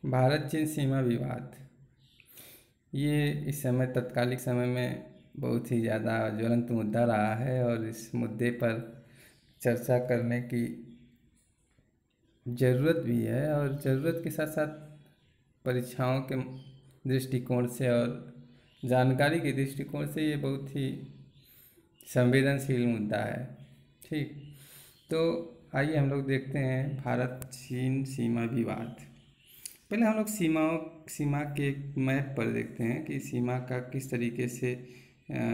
भारत चीन सीमा विवाद, ये इस समय तत्कालिक समय में बहुत ही ज़्यादा ज्वलंत मुद्दा रहा है और इस मुद्दे पर चर्चा करने की ज़रूरत भी है। और ज़रूरत के साथ साथ परीक्षाओं के दृष्टिकोण से और जानकारी के दृष्टिकोण से ये बहुत ही संवेदनशील मुद्दा है। ठीक, तो आइए हम लोग देखते हैं भारत चीन सीमा विवाद। पहले हम लोग सीमा के मैप पर देखते हैं कि सीमा का किस तरीके से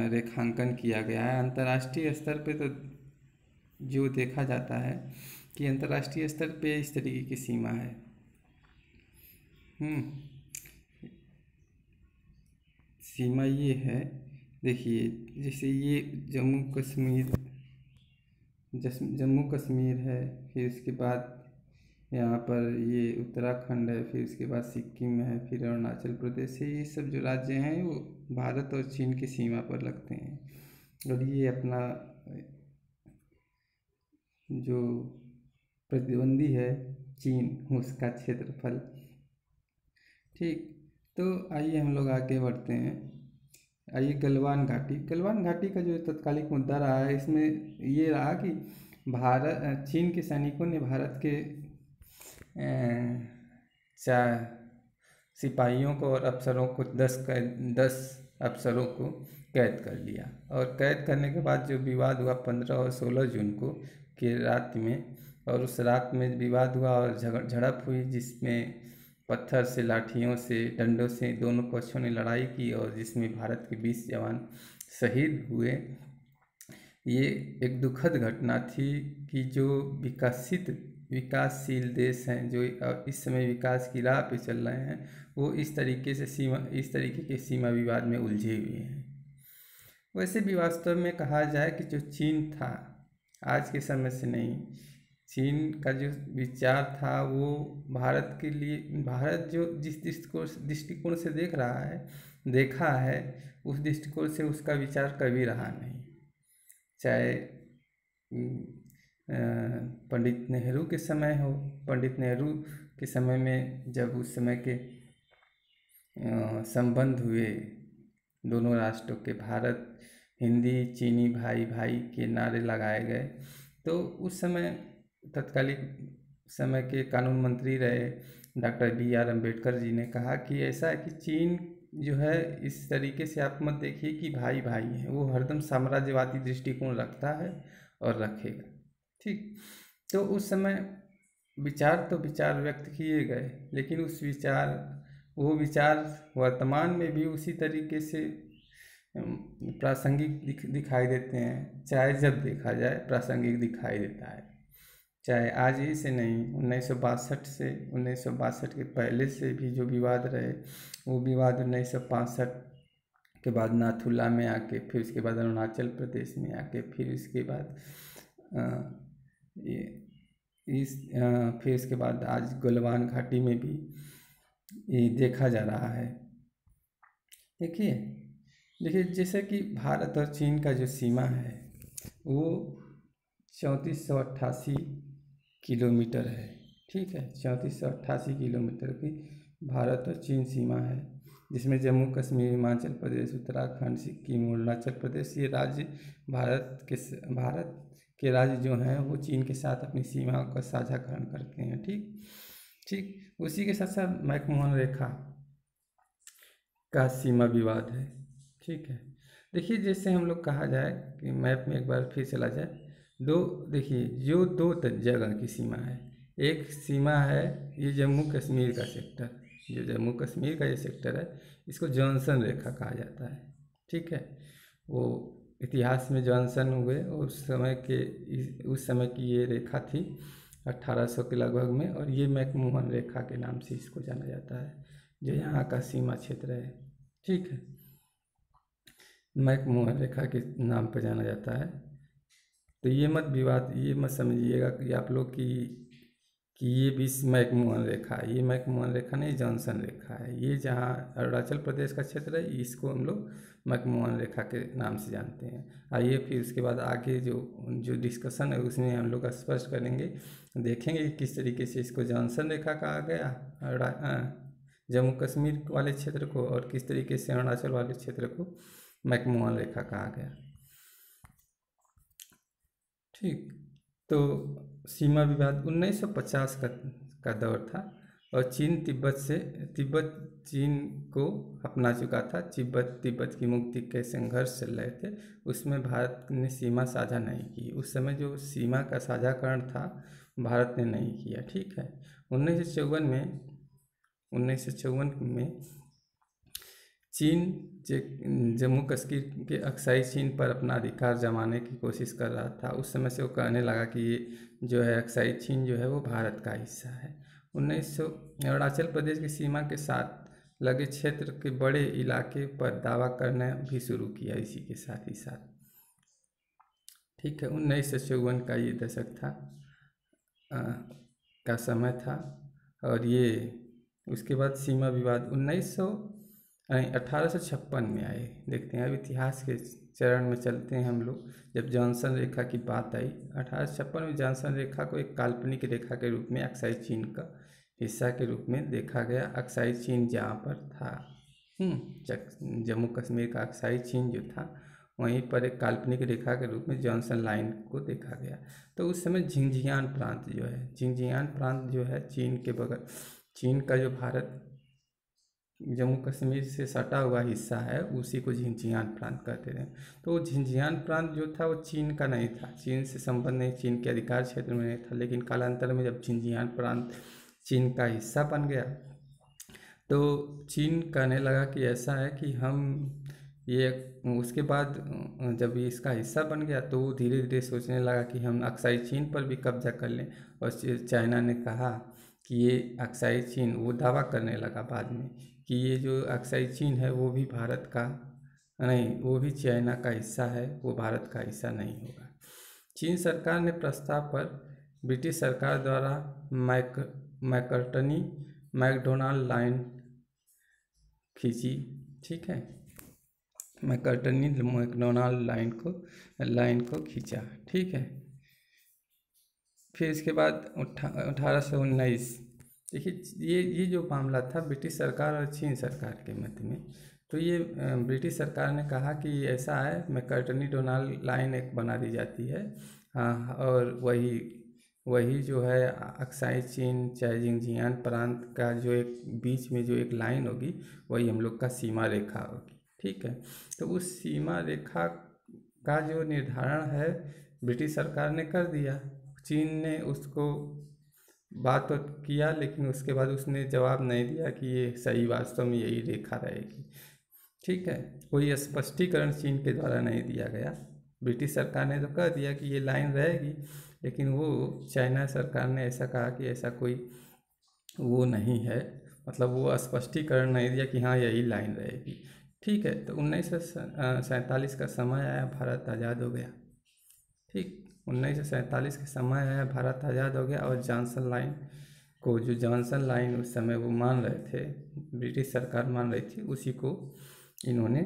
रेखांकन किया गया है। अंतर्राष्ट्रीय स्तर पे तो जो देखा जाता है कि अंतर्राष्ट्रीय स्तर पे इस तरीके की सीमा है। सीमा ये है, देखिए, जैसे ये जम्मू कश्मीर है, फिर इसके बाद यहाँ पर ये उत्तराखंड है, फिर इसके बाद सिक्किम है, फिर अरुणाचल प्रदेश है। ये सब जो राज्य हैं वो भारत और चीन की सीमा पर लगते हैं। और ये अपना जो प्रतिद्वंदी है चीन, उसका क्षेत्रफल। ठीक, तो आइए हम लोग आगे बढ़ते हैं। आइए गलवान घाटी का जो तत्कालिक मुद्दा रहा है, इसमें ये रहा कि चीन के सैनिकों ने भारत के चार सिपाहियों को और अफसरों को 10 अफसरों को कैद कर लिया। और कैद करने के बाद जो विवाद हुआ 15 और 16 जून को की रात में, और उस रात में विवाद हुआ और झड़प हुई, जिसमें पत्थर से, लाठियों से, डंडों से दोनों पक्षों ने लड़ाई की और जिसमें भारत के 20 जवान शहीद हुए। ये एक दुखद घटना थी कि जो विकासशील देश हैं, जो इस समय विकास की राह पे चल रहे हैं, वो इस तरीके के सीमा विवाद में उलझे हुए हैं। वैसे भी वास्तव में कहा जाए कि जो चीन था, आज के समय से नहीं, चीन का जो विचार था वो भारत के लिए, भारत जो जिस दृष्टिकोण से देखा है, उस दृष्टिकोण से उसका विचार कभी रहा नहीं। चाहे पंडित नेहरू के समय हो, पंडित नेहरू के समय में जब उस समय के संबंध हुए दोनों राष्ट्रों के, भारत हिंदी चीनी भाई भाई के नारे लगाए गए, तो उस समय तत्कालिक समय के कानून मंत्री रहे डॉक्टर BR अम्बेडकर जी ने कहा कि ऐसा है कि चीन जो है, इस तरीके से आप मत देखिए कि भाई भाई हैं, वो हरदम साम्राज्यवादी दृष्टिकोण रखता है और रखेगा। ठीक, तो उस समय विचार व्यक्त किए गए, लेकिन वो विचार वर्तमान में भी उसी तरीके से प्रासंगिक दिखाई देते हैं। चाहे जब देखा जाए प्रासंगिक दिखाई देता है, चाहे आज ही से नहीं, 1962 के पहले से भी जो विवाद रहे, वो विवाद 1965 के बाद नाथुला में आके, फिर उसके बाद अरुणाचल प्रदेश में आके, फिर उसके बाद फिर इसके बाद आज गलवान घाटी में भी ये देखा जा रहा है। देखिए, जैसे कि भारत और चीन का जो सीमा है वो 3488 किलोमीटर है। ठीक है, 3488 किलोमीटर की भारत और चीन सीमा है, जिसमें जम्मू कश्मीर, हिमाचल प्रदेश, उत्तराखंड, सिक्किम, अरुणाचल प्रदेश, ये राज्य भारत के राज्य जो हैं वो चीन के साथ अपनी सीमाओं का साझाकरण करते हैं। ठीक, उसी के साथ साथ मैकमोहन रेखा का सीमा विवाद है। ठीक है, देखिए, जैसे हम लोग कहा जाए कि मैप में एक बार फिर चला जाए, देखिए जो दो जगह की सीमा है। एक सीमा है ये जम्मू कश्मीर का सेक्टर, जो जम्मू कश्मीर का ये सेक्टर है, इसको जॉनसन रेखा कहा जाता है। ठीक है, वो इतिहास में जॉनसन हुए और उस समय की ये रेखा थी 1800 के लगभग में, और ये मैकमोहन रेखा के नाम से इसको जाना जाता है, जो यहाँ का सीमा क्षेत्र है। ठीक है, मैकमोहन रेखा के नाम पर जाना जाता है। तो ये मत समझिएगा कि आप लोग की कि ये भी मैकमोहन रेखा, ये मैकमोहन रेखा नहीं, जॉनसन रेखा है। ये जहाँ अरुणाचल प्रदेश का क्षेत्र है, इसको हम लोग मैकमोहन रेखा के नाम से जानते हैं। आइए फिर उसके बाद आगे जो जो डिस्कशन है उसमें हम लोग स्पष्ट करेंगे, देखेंगे कि किस तरीके से इसको जॉनसन रेखा कहा गया जम्मू कश्मीर वाले क्षेत्र को, और किस तरीके से अरुणाचल वाले क्षेत्र को मैकमोहन रेखा कहा गया। ठीक, तो सीमा विवाद 1950 का दौर था, और तिब्बत चीन को अपना चुका था। तिब्बत की मुक्ति के संघर्ष चल रहे थे, उसमें भारत ने सीमा साझा नहीं की। उस समय जो सीमा का साझाकरण था भारत ने नहीं किया। ठीक है, 1954 में चीन जम्मू कश्मीर के अक्साई चीन पर अपना अधिकार जमाने की कोशिश कर रहा था। उस समय से वो कहने लगा कि ये जो है अक्साई चीन जो है वो भारत का हिस्सा है। 1900 अरुणाचल प्रदेश की सीमा के साथ लगे क्षेत्र के बड़े इलाके पर दावा करना भी शुरू किया इसी के साथ ही साथ। ठीक है, 1954 का ये दशक था, का समय था। और ये उसके बाद सीमा विवाद 1856 में आए। देखते हैं, अब इतिहास के चरण में चलते हैं हम लोग। जब जॉनसन रेखा की बात आई 1856 में, जॉनसन रेखा को एक काल्पनिक रेखा के रूप में अक्साई चीन का हिस्सा के रूप में देखा गया। अक्साई चीन जहाँ पर था, जम्मू कश्मीर का अक्साई चीन जो था, वहीं पर एक काल्पनिक रेखा के रूप में जॉनसन लाइन को देखा गया। तो उस समय झिंझियान प्रांत जो है चीन के बगल, चीन का जो भारत जम्मू कश्मीर से सटा हुआ हिस्सा है उसी को झिंझियान प्रांत कहते थे। तो वो झिंझियान प्रांत जो था वो चीन का नहीं था, चीन से संबंध नहीं, चीन के अधिकार क्षेत्र में नहीं था। लेकिन कालांतर में जब झिंझियान प्रांत चीन का हिस्सा बन गया तो चीन कहने लगा कि ऐसा है कि हम ये, उसके बाद जब ये इसका हिस्सा बन गया तो वो धीरे धीरे सोचने लगा कि हम अक्साई चीन पर भी कब्जा कर लें। और चाइना ने कहा कि ये अक्साई चीन, वो दावा करने लगा बाद में कि ये जो अक्साई चीन है वो भी भारत का नहीं, वो भी चाइना का हिस्सा है, वो भारत का हिस्सा नहीं होगा। चीन सरकार ने प्रस्ताव पर ब्रिटिश सरकार द्वारा मैकर्टनी मैकडोनाल्ड लाइन खींची। ठीक है, मैकर्टनी मैकडोनाल्ड लाइन को खींचा। ठीक है, फिर इसके बाद 1819, देखिए ये जो मामला था ब्रिटिश सरकार और चीन सरकार के मध्य में। तो ये ब्रिटिश सरकार ने कहा कि ऐसा है, मैकर्टनी डोनाल्ड लाइन एक बना दी जाती है, हाँ, और वही जो है अक्साई चीन चाहे झिंझियान प्रांत का जो एक बीच में जो एक लाइन होगी वही हम लोग का सीमा रेखा होगी। ठीक है, तो उस सीमा रेखा का जो निर्धारण है ब्रिटिश सरकार ने कर दिया। चीन ने उसको बात तो किया, लेकिन उसके बाद उसने जवाब नहीं दिया कि ये सही वास्तव में यही रेखा रहेगी। ठीक है, कोई स्पष्टीकरण चीन के द्वारा नहीं दिया गया। ब्रिटिश सरकार ने तो कह दिया कि ये लाइन रहेगी, लेकिन वो चाइना सरकार ने ऐसा कहा कि ऐसा कोई वो नहीं है, मतलब वो स्पष्टीकरण नहीं दिया कि हाँ यही लाइन रहेगी। ठीक है, तो 1947 का समय आया, भारत आज़ाद हो गया। ठीक, 1947 के समय आया, भारत आज़ाद हो गया। और जॉनसन लाइन को, जो जॉनसन लाइन उस समय वो मान रहे थे, ब्रिटिश सरकार मान रही थी, उसी को इन्होंने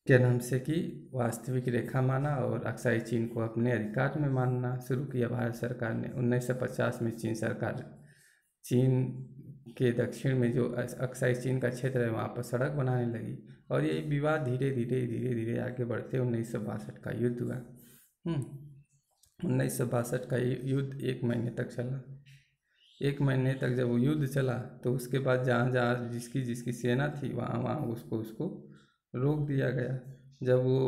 क्या नाम से कि वास्तविक रेखा माना और अक्साई चीन को अपने अधिकार में मानना शुरू किया भारत सरकार ने। 1950 में चीन सरकार चीन के दक्षिण में जो अक्साई चीन का क्षेत्र है वहाँ पर सड़क बनाने लगी, और ये विवाद धीरे धीरे आगे बढ़ते 1962 का युद्ध हुआ। 1962 का युद्ध 1 महीने तक चला। 1 महीने तक जब वो युद्ध चला तो उसके बाद जहाँ जहाँ जिसकी सेना थी वहाँ उसको रोक दिया गया। जब वो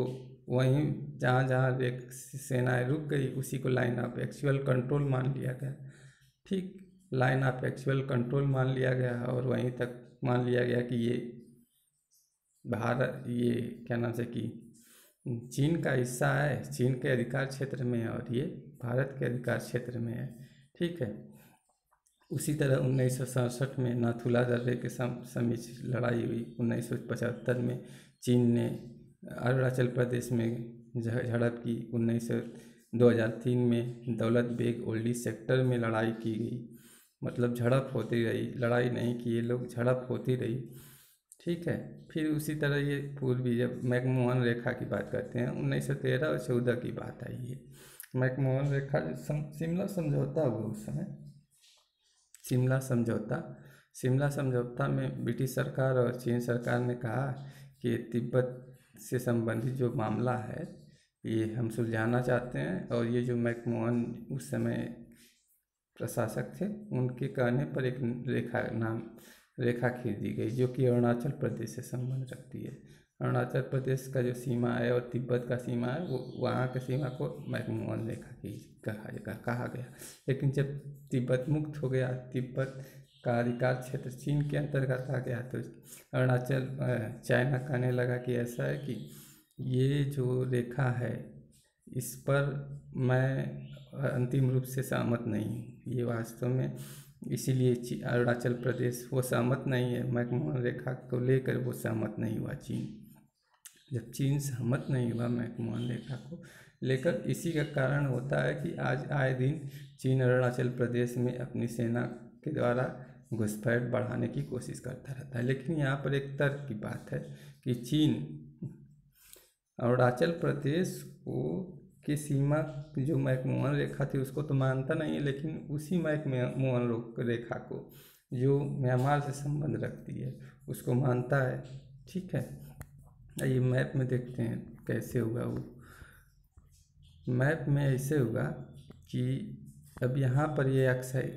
वहीं जहाँ जहाँ एक सेनाएं रुक गई उसी को लाइन ऑफ एक्चुअल कंट्रोल मान लिया गया। ठीक, लाइन ऑफ एक्चुअल कंट्रोल मान लिया गया, और वहीं तक मान लिया गया कि ये भारत, ये क्या नाम से कि चीन का हिस्सा है, चीन के अधिकार क्षेत्र में है, और ये भारत के अधिकार क्षेत्र में है। ठीक है, उसी तरह 1967 में नाथुला दर्रे के समीप लड़ाई हुई। 1975 में चीन ने अरुणाचल प्रदेश में झड़प की। 2003 में दौलत बेग ओल्डी सेक्टर में लड़ाई की गई। मतलब झड़प होती रही, लड़ाई नहीं की ये लोग, झड़प होती रही। ठीक है। फिर उसी तरह ये पूर्वी, जब मैकमोहन रेखा की बात करते हैं, 1913 और 14 की बात आई है। मैकमोहन रेखा शिमला समझौता हुआ उस समय, शिमला समझौता। शिमला समझौता में ब्रिटिश सरकार और चीन सरकार ने कहा कि तिब्बत से संबंधित जो मामला है ये हम सुलझाना चाहते हैं, और ये जो मैकमोहन उस समय प्रशासक थे, उनके कहने पर एक रेखा खींच दी गई, जो कि अरुणाचल प्रदेश से संबंध रखती है। अरुणाचल प्रदेश का जो सीमा है और तिब्बत का सीमा है, वो वहाँ के सीमा को मैकमोहन रेखा की कहा गया। लेकिन जब तिब्बत मुक्त हो गया, तिब्बत का अधिकार क्षेत्र चीन के अंतर्गत आ गया, तो अरुणाचल चाइना कहने लगा कि ऐसा है कि ये जो रेखा है इस पर मैं अंतिम रूप से सहमत नहीं हूँ, ये वास्तव में, इसीलिए अरुणाचल प्रदेश वो सहमत नहीं है, मैकमोहन रेखा को लेकर वो सहमत नहीं हुआ चीन। जब चीन सहमत नहीं हुआ मैकमोहन रेखा को लेकर, इसी का कारण होता है कि आज आए दिन चीन अरुणाचल प्रदेश में अपनी सेना के द्वारा घुसपैठ बढ़ाने की कोशिश करता रहता है। लेकिन यहाँ पर एक तर्क की बात है कि चीन अरुणाचल प्रदेश को की सीमा जो मैकमोहन रेखा थी उसको तो मानता नहीं है, लेकिन उसी मैकमोहन रेखा को जो म्यांमार से संबंध रखती है उसको मानता है। ठीक है। ये मैप में देखते हैं कैसे होगा वो। मैप में ऐसे होगा कि अब यहाँ पर ये अक्सर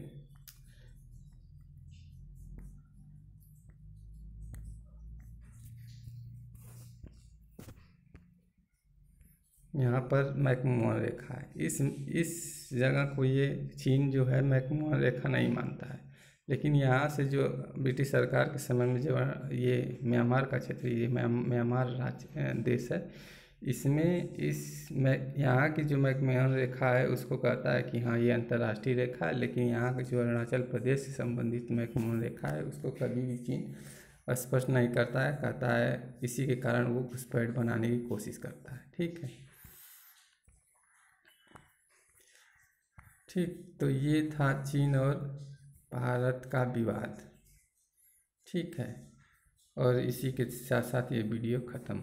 यहाँ पर मैकमोहन रेखा है, इस जगह को ये चीन जो है मैकमोहन रेखा नहीं मानता है। लेकिन यहाँ से जो ब्रिटिश सरकार के समय में जो ये म्यांमार का क्षेत्र, ये म्यांमार राज्य देश है, इसमें यहाँ की जो मैकमोहन रेखा है उसको कहता है कि हाँ ये अंतर्राष्ट्रीय रेखा है। लेकिन यहाँ की जो अरुणाचल प्रदेश से संबंधित मैकमोहन रेखा है उसको कभी भी चीन स्पष्ट नहीं करता है, कहता है इसी के कारण वो घुसपैठ बनाने की कोशिश करता है। ठीक है। ठीक, तो ये था चीन और भारत का विवाद। ठीक है। और इसी के साथ साथ ये वीडियो ख़त्म।